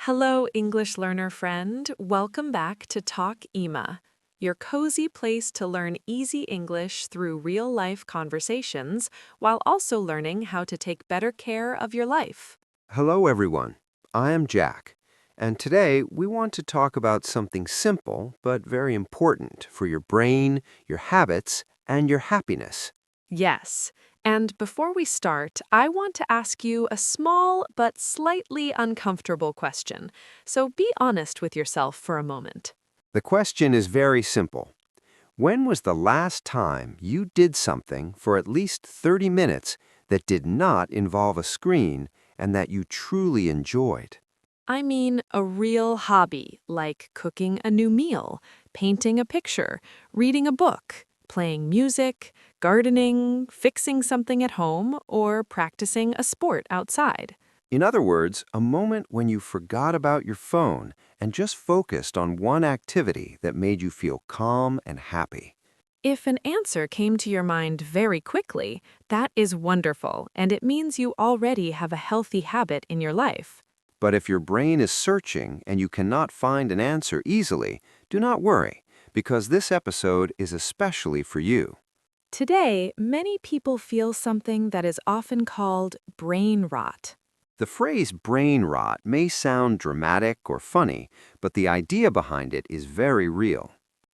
Hello, English learner friend. Welcome back to Talk EMA, your cozy place to learn easy English through real-life conversations while also learning how to take better care of your life. Hello, everyone. I am Jack, and today we want to talk about something simple but very important for your brain, your habits, and your happiness. Yes, and before we start, I want to ask you a small but slightly uncomfortable question, so be honest with yourself for a moment. The question is very simple. When was the last time you did something for at least 30 minutes that did not involve a screen and that you truly enjoyed? I mean a real hobby, like cooking a new meal, painting a picture, reading a book, playing music, gardening, fixing something at home, or practicing a sport outside. In other words, a moment when you forgot about your phone and just focused on one activity that made you feel calm and happy. If an answer came to your mind very quickly, that is wonderful, and it means you already have a healthy habit in your life. But if your brain is searching and you cannot find an answer easily, do not worry, because this episode is especially for you. Today, many people feel something that is often called brain rot. The phrase brain rot may sound dramatic or funny, but the idea behind it is very real.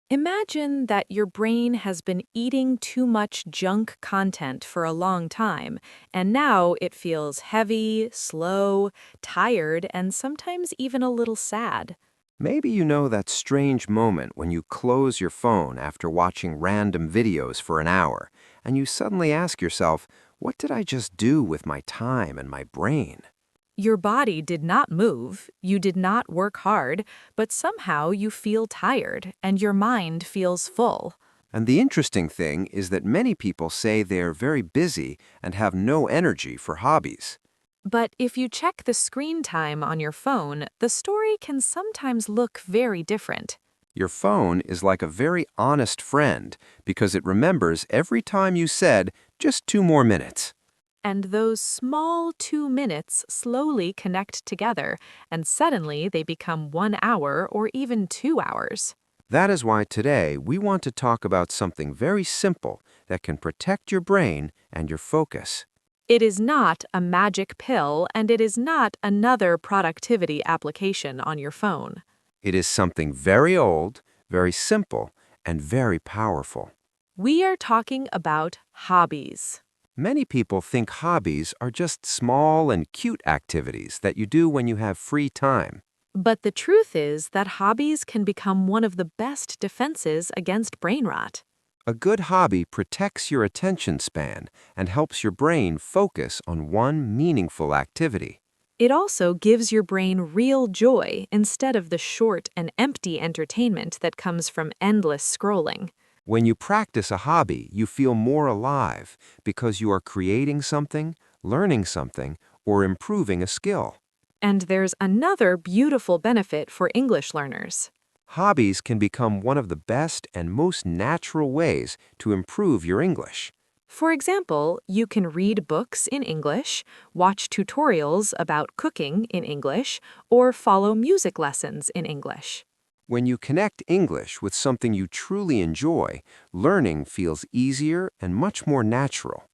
Imagine that your brain has been eating too much junk content for a long time, and now it feels heavy, slow, tired, and sometimes even a little sad. Maybe you know that strange moment when you close your phone after watching random videos for an hour, and you suddenly ask yourself, what did I just do with my time and my brain? Your body did not move, you did not work hard, but somehow you feel tired and your mind feels full. And the interesting thing is that many people say they're very busy and have no energy for hobbies. But if you check the screen time on your phone, the story can sometimes look very different. Your phone is like a very honest friend because it remembers every time you said, just 2 more minutes. And those small 2 minutes slowly connect together, and suddenly they become 1 hour or even 2 hours. That is why today we want to talk about something very simple that can protect your brain and your focus. It is not a magic pill, and it is not another productivity application on your phone. It is something very old, very simple, and very powerful. We are talking about hobbies. Many people think hobbies are just small and cute activities that you do when you have free time. But the truth is that hobbies can become one of the best defenses against brain rot. A good hobby protects your attention span and helps your brain focus on one meaningful activity. It also gives your brain real joy instead of the short and empty entertainment that comes from endless scrolling. When you practice a hobby, you feel more alive because you are creating something, learning something, or improving a skill. And there's another beautiful benefit for English learners. Hobbies can become one of the best and most natural ways to improve your English. For example, you can read books in English, watch tutorials about cooking in English, or follow music lessons in English. When you connect English with something you truly enjoy, learning feels easier and much more natural.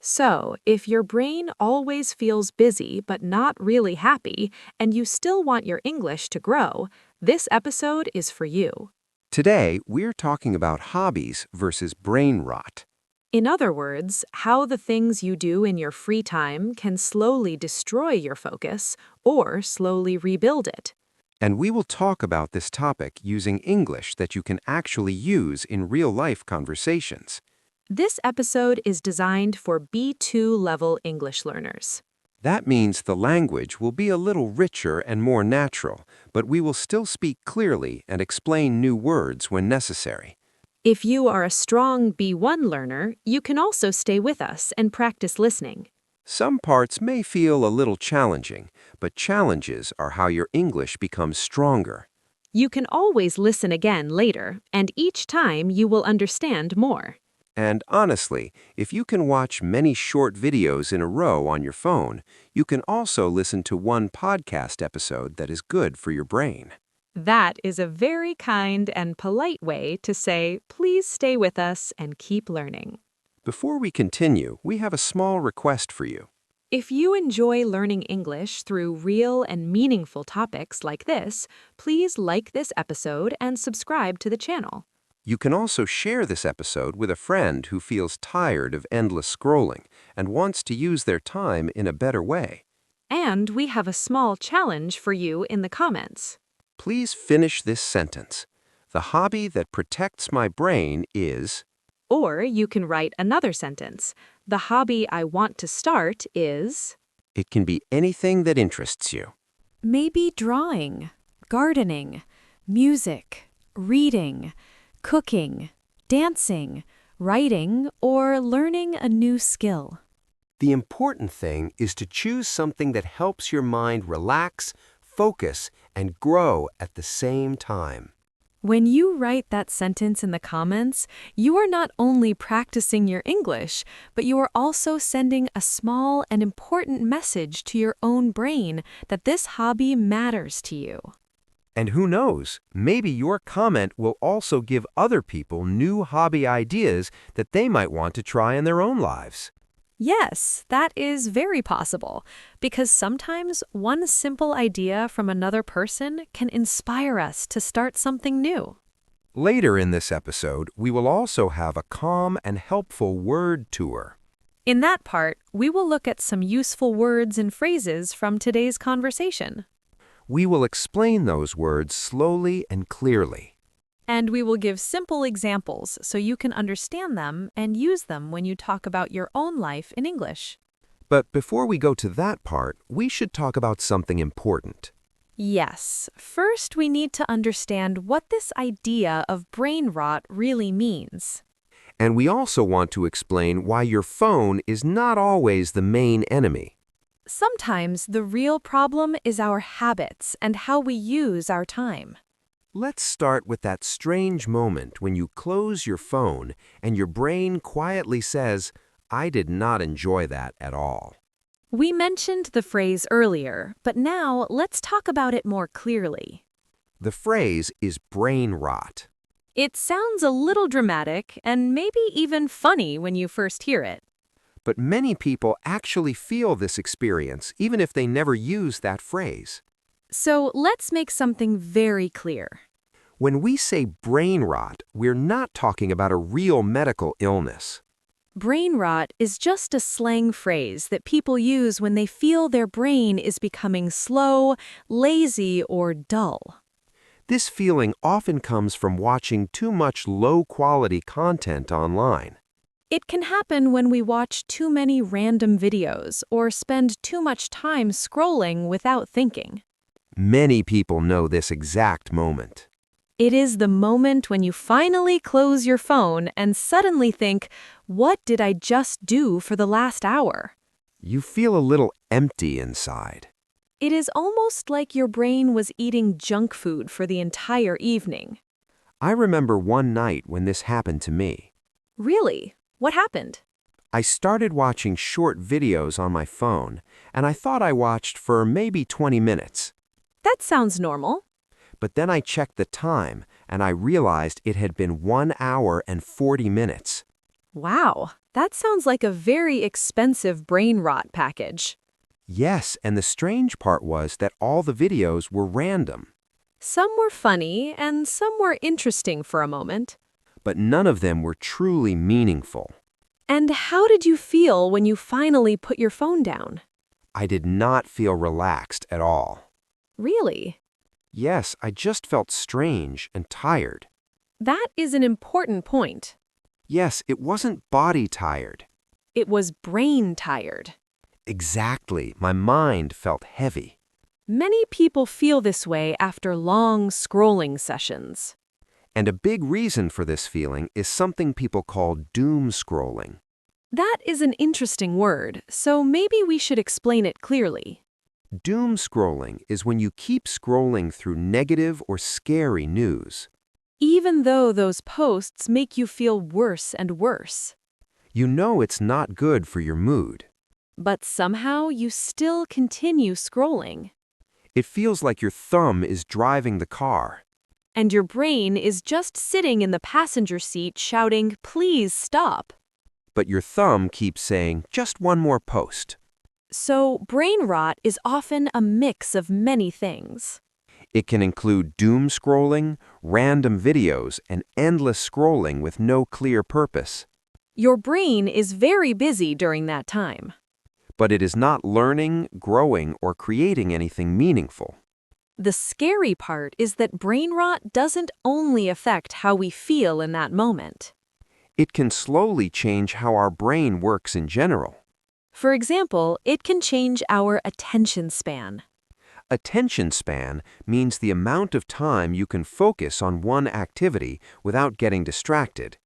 So, if your brain always feels busy but not really happy, and you still want your English to grow, this episode is for you. Today, we're talking about hobbies versus brain rot. In other words, how the things you do in your free time can slowly destroy your focus or slowly rebuild it. And we will talk about this topic using English that you can actually use in real-life conversations. This episode is designed for B2 level English learners. That means the language will be a little richer and more natural, but we will still speak clearly and explain new words when necessary. If you are a strong B1 learner, you can also stay with us and practice listening. Some parts may feel a little challenging, but challenges are how your English becomes stronger. You can always listen again later, and each time you will understand more. And honestly, if you can watch many short videos in a row on your phone, you can also listen to one podcast episode that is good for your brain. That is a very kind and polite way to say, please stay with us and keep learning. Before we continue, we have a small request for you. If you enjoy learning English through real and meaningful topics like this, please like this episode and subscribe to the channel. You can also share this episode with a friend who feels tired of endless scrolling and wants to use their time in a better way. And we have a small challenge for you in the comments. Please finish this sentence. The hobby that protects my brain is... Or you can write another sentence. The hobby I want to start is... It can be anything that interests you. Maybe drawing, gardening, music, reading, cooking, dancing, writing, or learning a new skill. The important thing is to choose something that helps your mind relax, focus, and grow at the same time. When you write that sentence in the comments, you are not only practicing your English, but you are also sending a small and important message to your own brain that this hobby matters to you. And who knows, maybe your comment will also give other people new hobby ideas that they might want to try in their own lives. Yes, that is very possible, because sometimes one simple idea from another person can inspire us to start something new. Later in this episode, we will also have a calm and helpful word tour. In that part, we will look at some useful words and phrases from today's conversation. We will explain those words slowly and clearly. And we will give simple examples so you can understand them and use them when you talk about your own life in English. But before we go to that part, we should talk about something important. Yes, first we need to understand what this idea of brain rot really means. And we also want to explain why your phone is not always the main enemy. Sometimes the real problem is our habits and how we use our time. Let's start with that strange moment when you close your phone and your brain quietly says, I did not enjoy that at all. We mentioned the phrase earlier, but now let's talk about it more clearly. The phrase is brain rot. It sounds a little dramatic and maybe even funny when you first hear it. But many people actually feel this experience even if they never use that phrase. So let's make something very clear. When we say brain rot, we're not talking about a real medical illness. Brain rot is just a slang phrase that people use when they feel their brain is becoming slow, lazy, or dull. This feeling often comes from watching too much low-quality content online. It can happen when we watch too many random videos or spend too much time scrolling without thinking. Many people know this exact moment. It is the moment when you finally close your phone and suddenly think, what did I just do for the last hour? You feel a little empty inside. It is almost like your brain was eating junk food for the entire evening. I remember one night when this happened to me. Really? What happened? I started watching short videos on my phone, and I thought I watched for maybe 20 minutes. That sounds normal. But then I checked the time, and I realized it had been 1 hour and 40 minutes. Wow, that sounds like a very expensive brain rot package. Yes, and the strange part was that all the videos were random. Some were funny and some were interesting for a moment. But none of them were truly meaningful. And how did you feel when you finally put your phone down? I did not feel relaxed at all. Really? Yes, I just felt strange and tired. That is an important point. Yes, it wasn't body tired. It was brain tired. Exactly, my mind felt heavy. Many people feel this way after long scrolling sessions. And a big reason for this feeling is something people call doom scrolling. That is an interesting word, so maybe we should explain it clearly. Doom scrolling is when you keep scrolling through negative or scary news. even though those posts make you feel worse and worse. You know it's not good for your mood. But somehow you still continue scrolling. It feels like your thumb is driving the car. And your brain is just sitting in the passenger seat shouting, "Please stop." But your thumb keeps saying, just one more post. So, brain rot is often a mix of many things. It can include doom scrolling, random videos, and endless scrolling with no clear purpose. Your brain is very busy during that time. But it is not learning, growing, or creating anything meaningful. The scary part is that brain rot doesn't only affect how we feel in that moment. It can slowly change how our brain works in general. For example, it can change our attention span. Attention span means the amount of time you can focus on one activity without getting distracted.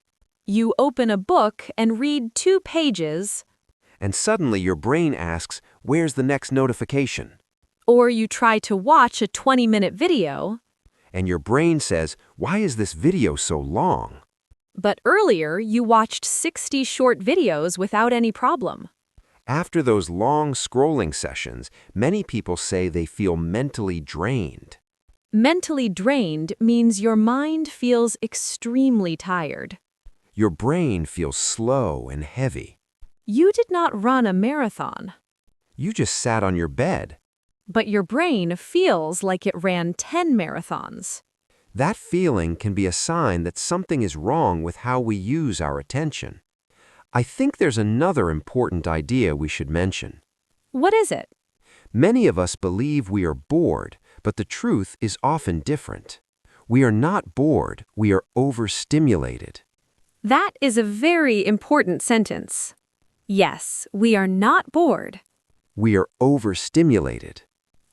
You open a book and read 2 pages, And suddenly your brain asks, where's the next notification? or you try to watch a 20-minute video, And your brain says, why is this video so long? but earlier you watched 60 short videos without any problem. After those long scrolling sessions, many people say they feel mentally drained. Mentally drained means your mind feels extremely tired. Your brain feels slow and heavy. You did not run a marathon, You just sat on your bed. but your brain feels like it ran 10 marathons. That feeling can be a sign that something is wrong with how we use our attention. I think there's another important idea we should mention. What is it? Many of us believe we are bored, but the truth is often different. We are not bored, we are overstimulated. That is a very important sentence. Yes, we are not bored. We are overstimulated.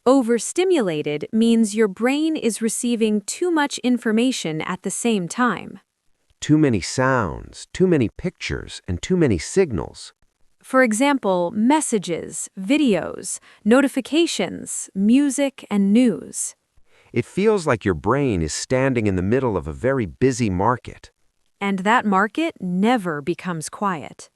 Overstimulated means your brain is receiving too much information at the same time. Too many sounds, too many pictures, and too many signals. For example, messages, videos, notifications, music, and news. It feels like your brain is standing in the middle of a very busy market. And that market never becomes quiet.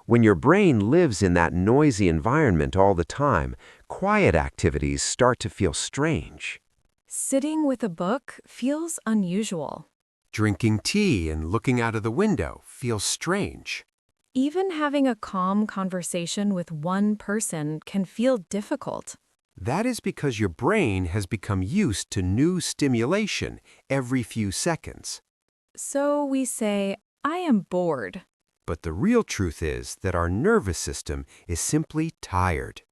When your brain lives in that noisy environment all the time, quiet activities start to feel strange. Sitting with a book feels unusual. Drinking tea and looking out of the window feels strange. Even having a calm conversation with one person can feel difficult. That is because your brain has become used to new stimulation every few seconds. So we say, "I am bored." But the real truth is that our nervous system is simply tired.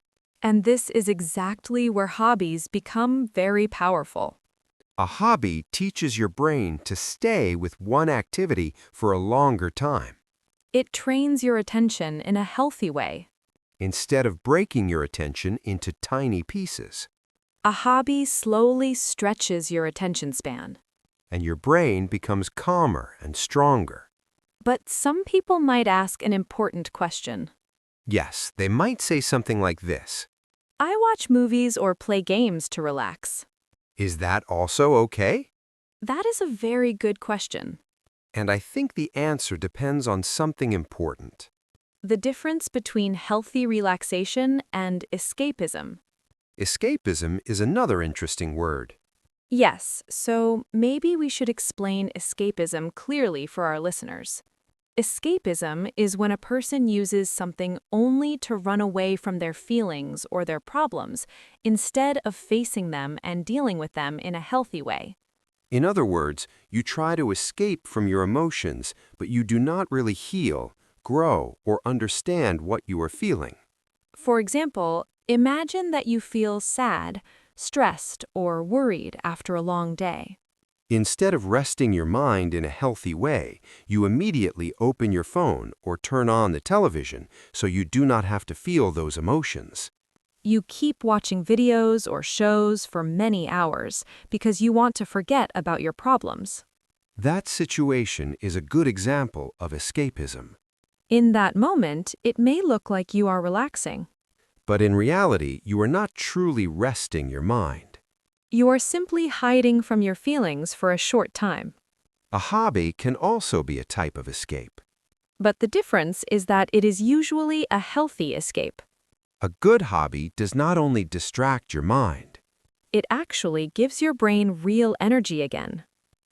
And this is exactly where hobbies become very powerful. A hobby teaches your brain to stay with one activity for a longer time. It trains your attention in a healthy way. Instead of breaking your attention into tiny pieces. A hobby slowly stretches your attention span. And your brain becomes calmer and stronger. But some people might ask an important question. Yes, they might say something like this. I watch movies or play games to relax. Is that also okay? That is a very good question. And I think the answer depends on something important. The difference between healthy relaxation and escapism. Escapism is another interesting word. Yes, so maybe we should explain escapism clearly for our listeners. Escapism is when a person uses something only to run away from their feelings or their problems, instead of facing them and dealing with them in a healthy way. In other words, you try to escape from your emotions, but you do not really heal, grow, or understand what you are feeling. For example, imagine that you feel sad, stressed, or worried after a long day. Instead of resting your mind in a healthy way, you immediately open your phone or turn on the television so you do not have to feel those emotions. You keep watching videos or shows for many hours because you want to forget about your problems. That situation is a good example of escapism. In that moment, it may look like you are relaxing. But in reality, you are not truly resting your mind. You are simply hiding from your feelings for a short time. A hobby can also be a type of escape. But the difference is that it is usually a healthy escape. A good hobby does not only distract your mind. It actually gives your brain real energy again.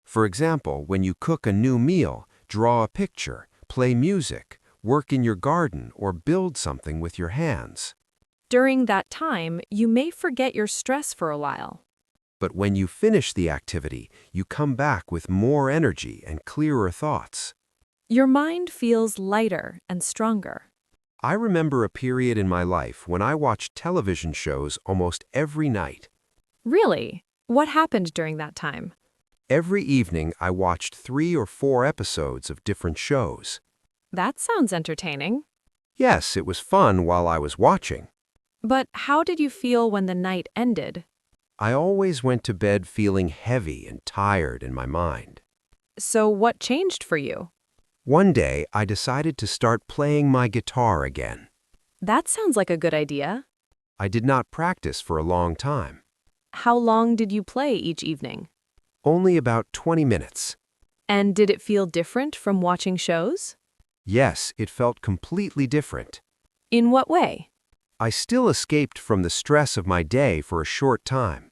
For example, when you cook a new meal, draw a picture, play music, work in your garden, or build something with your hands. During that time, you may forget your stress for a while. But when you finish the activity, you come back with more energy and clearer thoughts. Your mind feels lighter and stronger. I remember a period in my life when I watched television shows almost every night. Really? What happened during that time? Every evening, I watched 3 or 4 episodes of different shows. That sounds entertaining. Yes, it was fun while I was watching. But how did you feel when the night ended? I always went to bed feeling heavy and tired in my mind. So what changed for you? One day, I decided to start playing my guitar again. That sounds like a good idea. I did not practice for a long time. How long did you play each evening? Only about 20 minutes. And did it feel different from watching shows? Yes, it felt completely different. In what way? I still escaped from the stress of my day for a short time.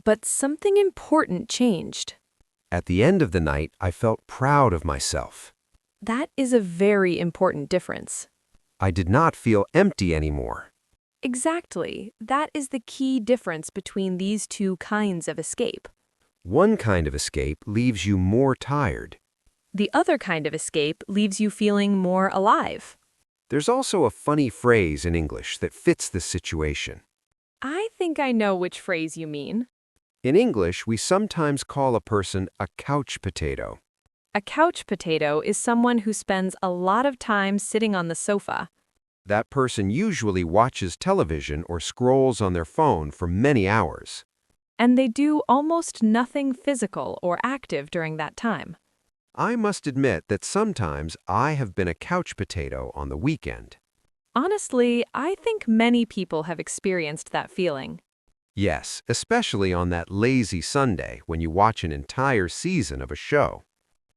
But something important changed. At the end of the night, I felt proud of myself. That is a very important difference. I did not feel empty anymore. Exactly. That is the key difference between these two kinds of escape. One kind of escape leaves you more tired. The other kind of escape leaves you feeling more alive. There's also a funny phrase in English that fits this situation. I think I know which phrase you mean. In English, we sometimes call a person a couch potato. A couch potato is someone who spends a lot of time sitting on the sofa. That person usually watches television or scrolls on their phone for many hours. And they do almost nothing physical or active during that time. I must admit that sometimes I have been a couch potato on the weekend. Honestly, I think many people have experienced that feeling. Yes, especially on that lazy Sunday when you watch an entire season of a show.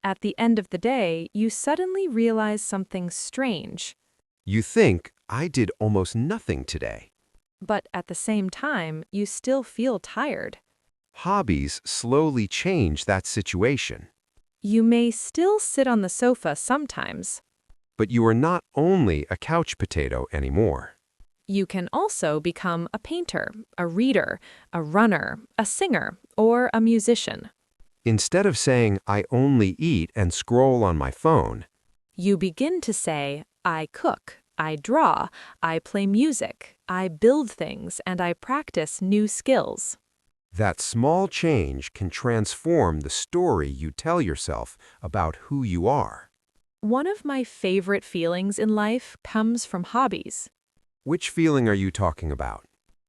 At the end of the day, you suddenly realize something strange. You think, I did almost nothing today. But at the same time, you still feel tired. Hobbies slowly change that situation. You may still sit on the sofa sometimes. But you are not only a couch potato anymore. You can also become a painter, a reader, a runner, a singer, or a musician. Instead of saying, I only eat and scroll on my phone, You begin to say, I cook, I draw, I play music, I build things, and I practice new skills. that small change can transform the story you tell yourself about who you are. One of my favorite feelings in life comes from hobbies. Which feeling are you talking about?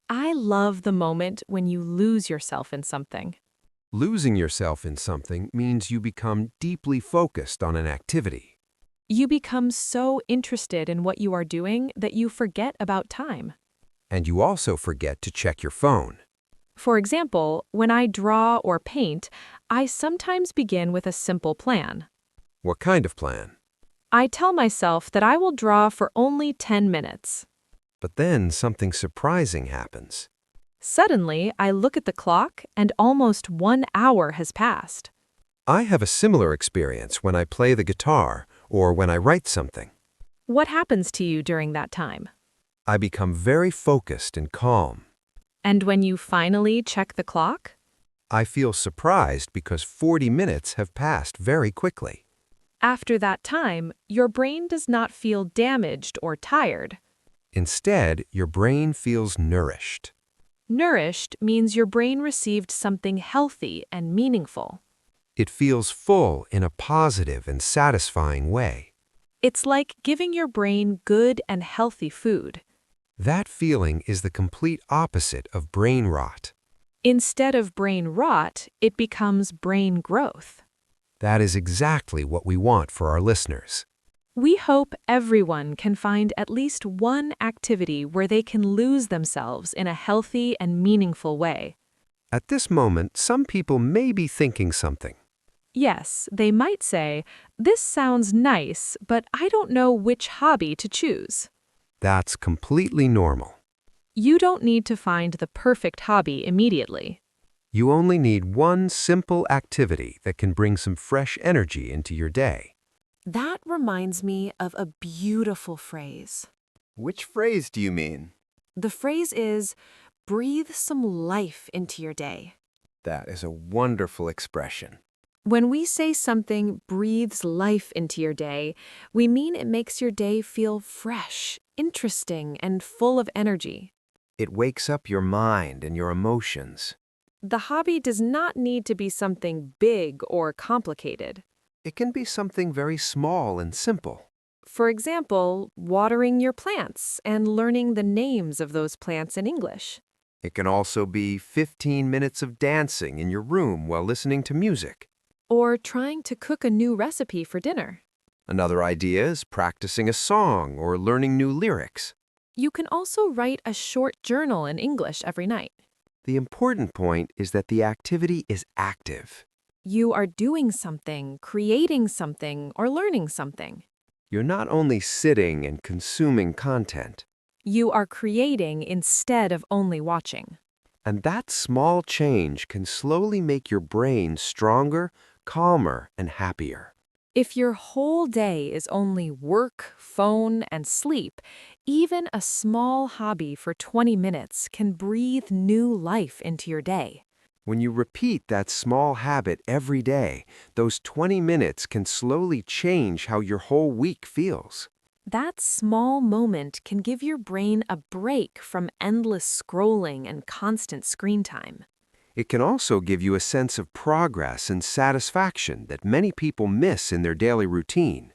I love the moment when you lose yourself in something. Losing yourself in something means you become deeply focused on an activity. You become so interested in what you are doing that you forget about time. And you also forget to check your phone. For example, when I draw or paint, I sometimes begin with a simple plan. What kind of plan? I tell myself that I will draw for only 10 minutes. But then something surprising happens. Suddenly, I look at the clock and almost 1 hour has passed. I have a similar experience when I play the guitar or when I write something. What happens to you during that time? I become very focused and calm. And when you finally check the clock? I feel surprised because 40 minutes have passed very quickly. After that time, your brain does not feel damaged or tired. Instead, your brain feels nourished. Nourished means your brain received something healthy and meaningful. It feels full in a positive and satisfying way. It's like giving your brain good and healthy food. That feeling is the complete opposite of brain rot. Instead of brain rot, it becomes brain growth. That is exactly what we want for our listeners. We hope everyone can find at least one activity where they can lose themselves in a healthy and meaningful way. At this moment, some people may be thinking something. Yes, they might say, "This sounds nice, but I don't know which hobby to choose." That's completely normal. You don't need to find the perfect hobby immediately. You only need one simple activity that can bring some fresh energy into your day. That reminds me of a beautiful phrase. Which phrase do you mean? The phrase is, breathe some life into your day. That is a wonderful expression. When we say something breathes life into your day, we mean it makes your day feel fresh, interesting, and full of energy. It wakes up your mind and your emotions. The hobby does not need to be something big or complicated. It can be something very small and simple. For example, watering your plants and learning the names of those plants in English. It can also be 15 minutes of dancing in your room while listening to music. Or trying to cook a new recipe for dinner. Another idea is practicing a song or learning new lyrics. You can also write a short journal in English every night. The important point is that the activity is active. You are doing something, creating something, or learning something. You're not only sitting and consuming content. You are creating instead of only watching. And that small change can slowly make your brain stronger, calmer, and happier. If your whole day is only work, phone, and sleep, even a small hobby for 20 minutes can breathe new life into your day. When you repeat that small habit every day, those 20 minutes can slowly change how your whole week feels. That small moment can give your brain a break from endless scrolling and constant screen time. It can also give you a sense of progress and satisfaction that many people miss in their daily routine.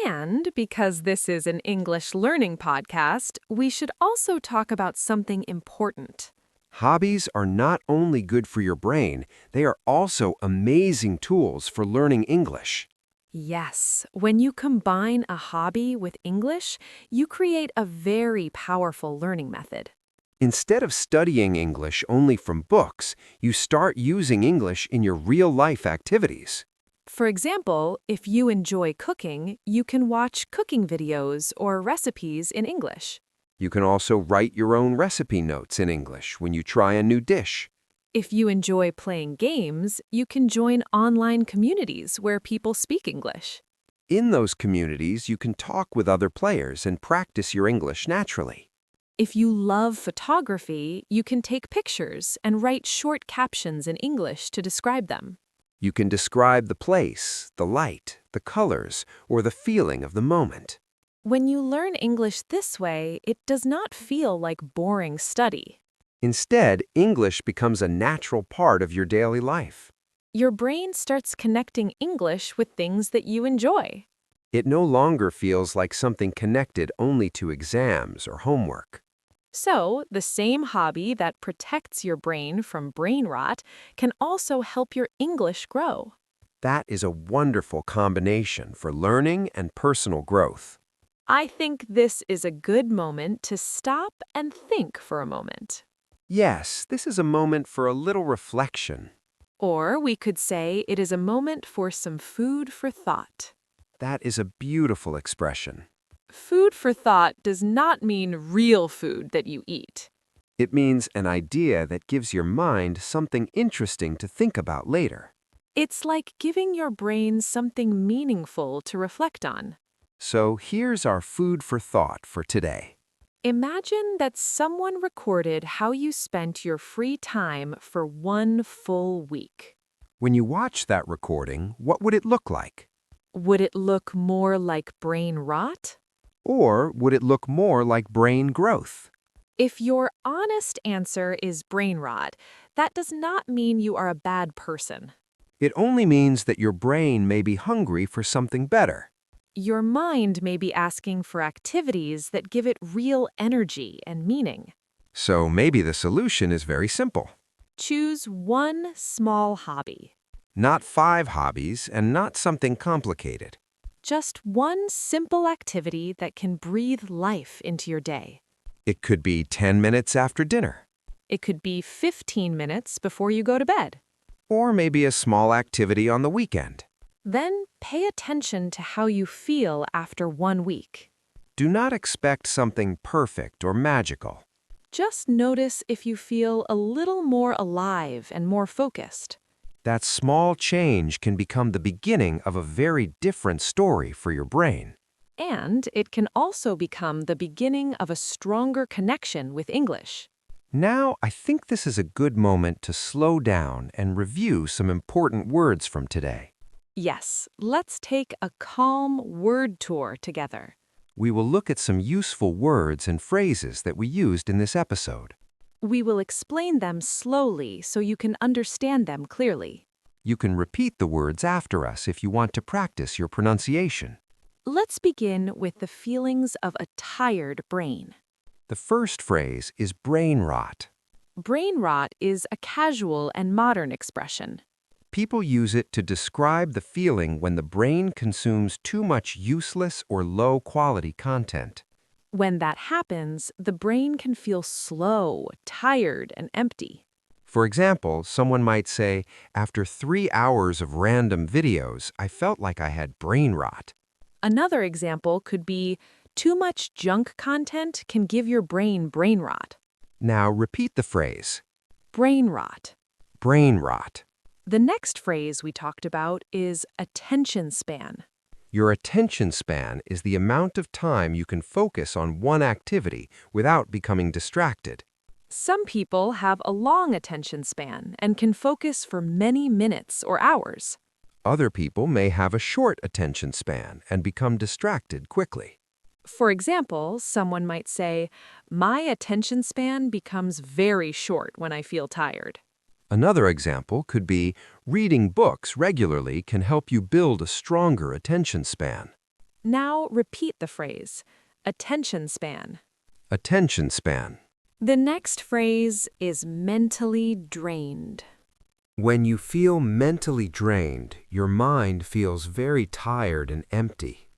And because this is an English learning podcast, we should also talk about something important. Hobbies are not only good for your brain, they are also amazing tools for learning English. Yes, when you combine a hobby with English, you create a very powerful learning method. Instead of studying English only from books, you start using English in your real-life activities. For example, if you enjoy cooking, you can watch cooking videos or recipes in English. You can also write your own recipe notes in English when you try a new dish. If you enjoy playing games, you can join online communities where people speak English. In those communities, you can talk with other players and practice your English naturally. If you love photography, you can take pictures and write short captions in English to describe them. You can describe the place, the light, the colors, or the feeling of the moment. When you learn English this way, it does not feel like boring study. Instead, English becomes a natural part of your daily life. Your brain starts connecting English with things that you enjoy. It no longer feels like something connected only to exams or homework. So, the same hobby that protects your brain from brain rot can also help your English grow. That is a wonderful combination for learning and personal growth. I think this is a good moment to stop and think for a moment. Yes, this is a moment for a little reflection. Or we could say it is a moment for some food for thought. That is a beautiful expression. Food for thought does not mean real food that you eat. It means an idea that gives your mind something interesting to think about later. It's like giving your brain something meaningful to reflect on. So here's our food for thought for today. Imagine that someone recorded how you spent your free time for one full week. When you watch that recording, what would it look like? Would it look more like brain rot? Or would it look more like brain growth? If your honest answer is brain rot, that does not mean you are a bad person. It only means that your brain may be hungry for something better. Your mind may be asking for activities that give it real energy and meaning. So maybe the solution is very simple. Choose one small hobby. Not 5 hobbies and not something complicated. Just one simple activity that can breathe life into your day. It could be 10 minutes after dinner. It could be 15 minutes before you go to bed. or maybe a small activity on the weekend. Then pay attention to how you feel after 1 week. Do not expect something perfect or magical. Just notice if you feel a little more alive and more focused. That small change can become the beginning of a very different story for your brain. And it can also become the beginning of a stronger connection with English. Now, I think this is a good moment to slow down and review some important words from today. Yes, let's take a calm word tour together. We will look at some useful words and phrases that we used in this episode. We will explain them slowly so you can understand them clearly. You can repeat the words after us if you want to practice your pronunciation. Let's begin with the feelings of a tired brain. The first phrase is brain rot. Brain rot is a casual and modern expression. People use it to describe the feeling when the brain consumes too much useless or low-quality content. When that happens, the brain can feel slow, tired, and empty. For example, someone might say, after 3 hours of random videos, I felt like I had brain rot. Another example could be, too much junk content can give your brain rot. Now repeat the phrase, Brain rot. brain rot. The next phrase we talked about is attention span. Your attention span is the amount of time you can focus on one activity without becoming distracted. Some people have a long attention span and can focus for many minutes or hours. Other people may have a short attention span and become distracted quickly. For example, someone might say, my attention span becomes very short when I feel tired. Another example could be, reading books regularly can help you build a stronger attention span. Now repeat the phrase, attention span. Attention span. The next phrase is mentally drained. When you feel mentally drained, your mind feels very tired and empty.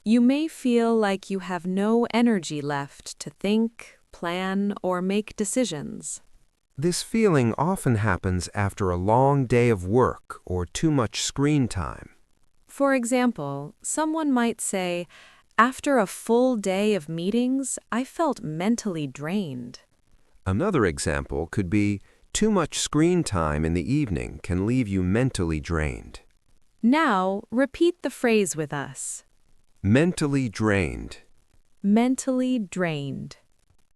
You may feel like you have no energy left to think, plan, or make decisions. This feeling often happens after a long day of work or too much screen time. For example, someone might say, after a full day of meetings, I felt mentally drained. Another example could be, too much screen time in the evening can leave you mentally drained. Now, repeat the phrase with us. Mentally drained. Mentally drained.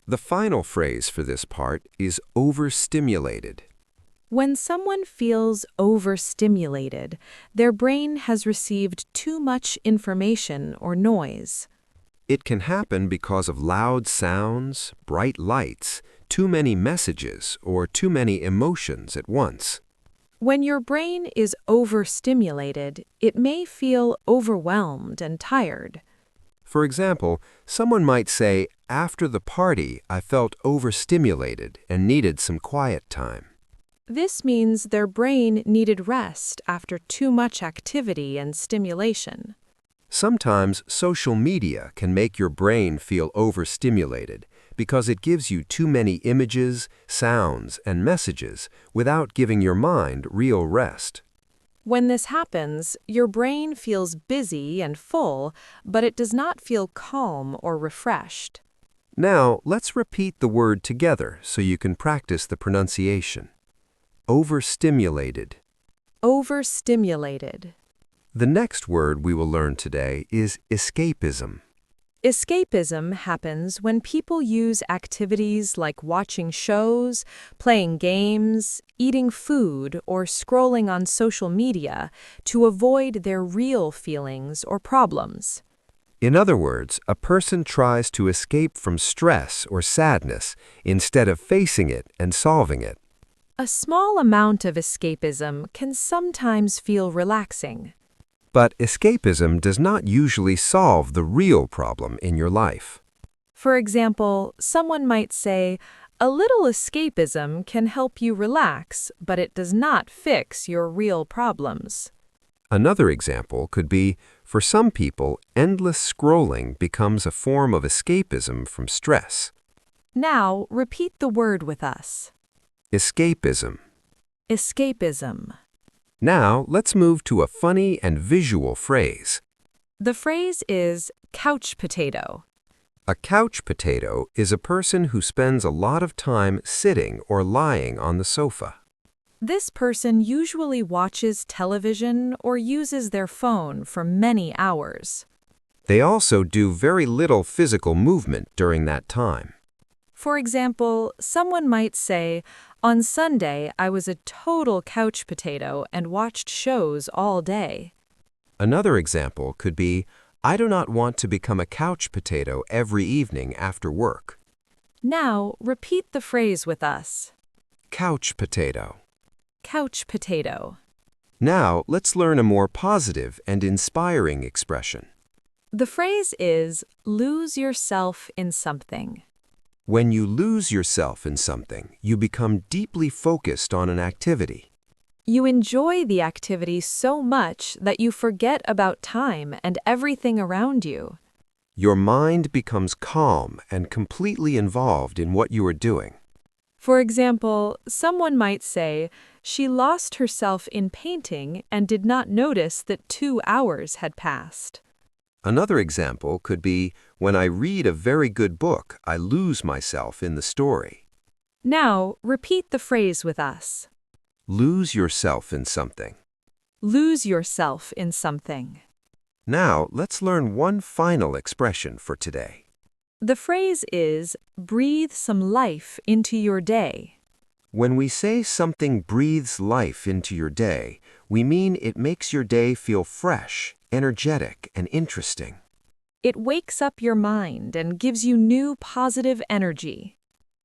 The final phrase for this part is overstimulated. When someone feels overstimulated, their brain has received too much information or noise. It can happen because of loud sounds, bright lights, too many messages, or too many emotions at once. When your brain is overstimulated, it may feel overwhelmed and tired. For example, someone might say, after the party, I felt overstimulated and needed some quiet time. This means their brain needed rest after too much activity and stimulation. Sometimes social media can make your brain feel overstimulated because it gives you too many images, sounds, and messages without giving your mind real rest. When this happens, your brain feels busy and full, but it does not feel calm or refreshed. Now, let's repeat the word together so you can practice the pronunciation. Overstimulated. Overstimulated. The next word we will learn today is escapism. Escapism happens when people use activities like watching shows, playing games, eating food, or scrolling on social media to avoid their real feelings or problems. In other words, a person tries to escape from stress or sadness instead of facing it and solving it. A small amount of escapism can sometimes feel relaxing. But escapism does not usually solve the real problem in your life. For example, someone might say, a little escapism can help you relax, but it does not fix your real problems. Another example could be, for some people, endless scrolling becomes a form of escapism from stress. Now, repeat the word with us. Escapism. escapism. Now, let's move to a funny and visual phrase. The phrase is couch potato. A couch potato is a person who spends a lot of time sitting or lying on the sofa. This person usually watches television or uses their phone for many hours. They also do very little physical movement during that time. For example, someone might say, "On Sunday, I was a total couch potato and watched shows all day." Another example could be, I do not want to become a couch potato every evening after work. Now, repeat the phrase with us. Couch potato. Couch potato. Now, let's learn a more positive and inspiring expression. The phrase is lose yourself in something. When you lose yourself in something, you become deeply focused on an activity. You enjoy the activity so much that you forget about time and everything around you. Your mind becomes calm and completely involved in what you are doing. For example, someone might say, "She lost herself in painting and did not notice that 2 hours had passed." Another example could be, when I read a very good book, I lose myself in the story. Now, repeat the phrase with us. Lose yourself in something. Lose yourself in something. Now, let's learn one final expression for today. The phrase is breathe some life into your day. When we say something breathes life into your day, we mean it makes your day feel fresh, energetic, and interesting. It wakes up your mind and gives you new positive energy.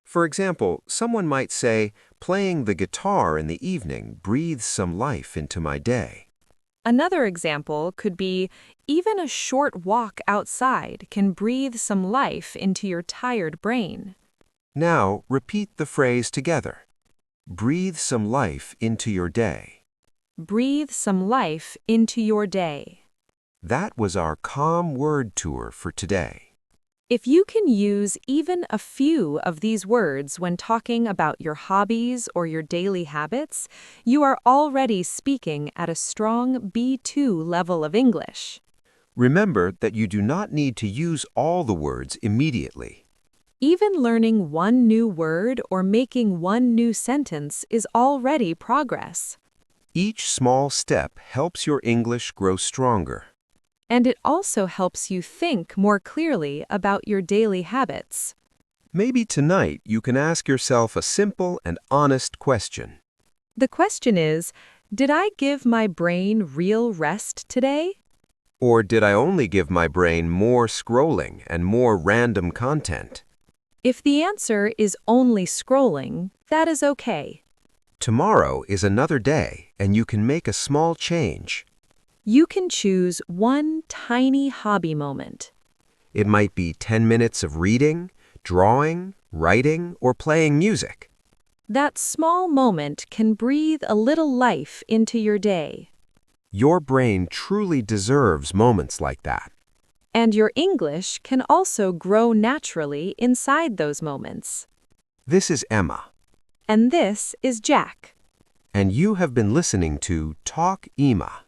For example, someone might say, playing the guitar in the evening breathes some life into my day. Another example could be, even a short walk outside can breathe some life into your tired brain. Now, repeat the phrase together. Breathe some life into your day. Breathe some life into your day. That was our calm word tour for today. If you can use even a few of these words when talking about your hobbies or your daily habits, you are already speaking at a strong B2 level of English. Remember that you do not need to use all the words immediately. Even learning one new word or making one new sentence is already progress. Each small step helps your English grow stronger. And it also helps you think more clearly about your daily habits. Maybe tonight you can ask yourself a simple and honest question. The question is, did I give my brain real rest today? Or did I only give my brain more scrolling and more random content? If the answer is only scrolling, that is okay. Tomorrow is another day, and you can make a small change. You can choose one tiny hobby moment. It might be 10 minutes of reading, drawing, writing, or playing music. That small moment can breathe a little life into your day. Your brain truly deserves moments like that. And your English can also grow naturally inside those moments. This is Emma. And this is Jack. And you have been listening to Talk Ema.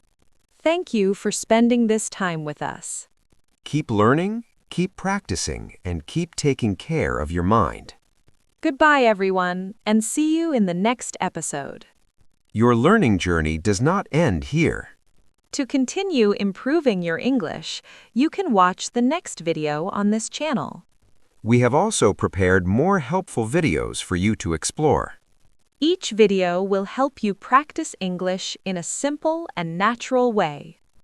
Thank you for spending this time with us. Keep learning, keep practicing, and keep taking care of your mind. Goodbye, everyone, and see you in the next episode. Your learning journey does not end here. To continue improving your English, you can watch the next video on this channel. We have also prepared more helpful videos for you to explore. Each video will help you practice English in a simple and natural way.